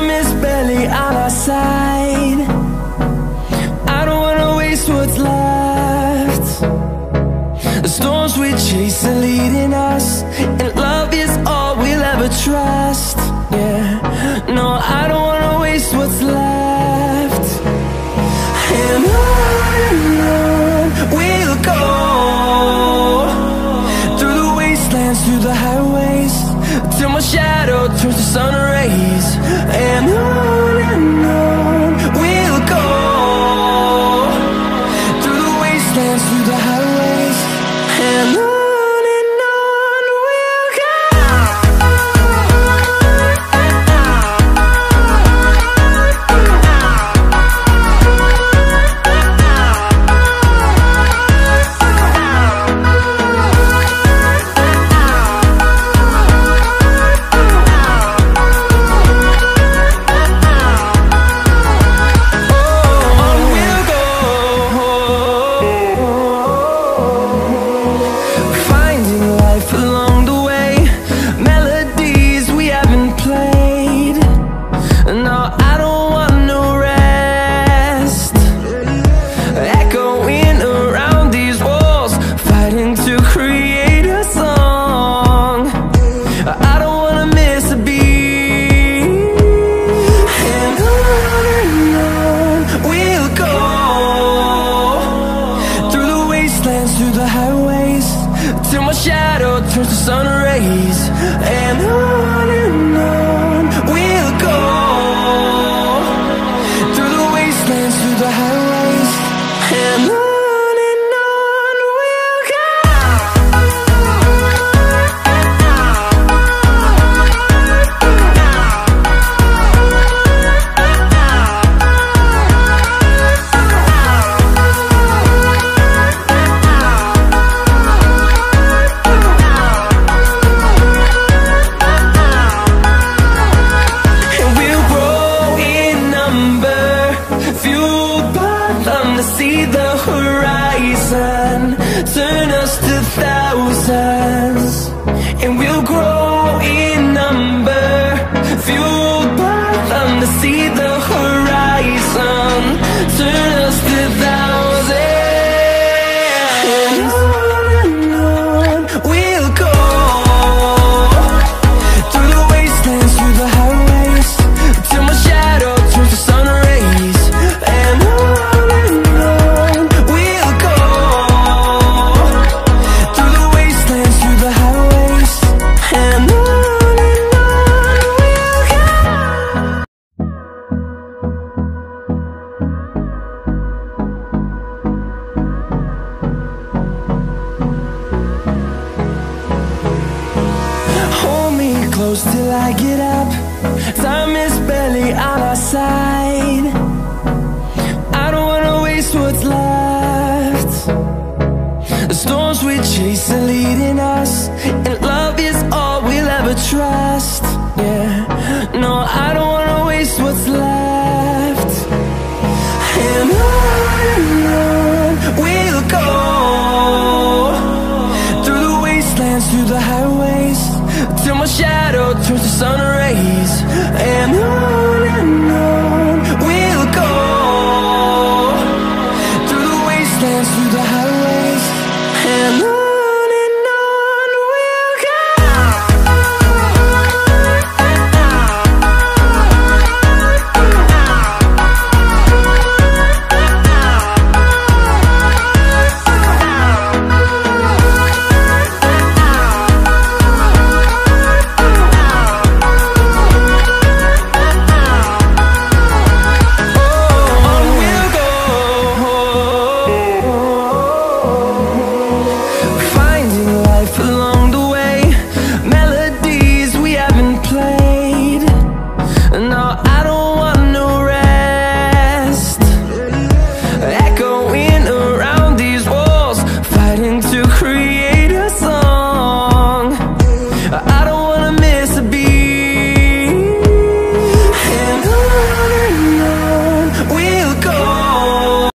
Time is barely on our side. I don't wanna waste what's left. The storms we chase are leading us, and love is all we'll ever trust. Yeah, no, I don't wanna waste what's left. And on we'll go, through the wastelands, through the highways, till my shadow turns to sun rays. And on we'll go, through the wastelands, through the highways, and on. Through the highways, till my shadow turns to sun rays. And on we'll go, through the wastelands, through the highways, and on. See the horizon, turn us to thousands, and we'll grow in number, fueled by them to see the horizon, turn us to thousands. And on we'll go, through the wastelands, through the highways, till my shadow turns to sun rays. And close till I get up. Time is barely on our side. I don't wanna waste what's left. The storms we chase are leading us, and love is all we'll ever trust. Yeah, no, I don't wanna waste what's left. And on we'll go, through the wastelands, through the highways, till my shadow turns to sun rays. And on we'll go, through the wastelands, through the highways, and on. No, I don't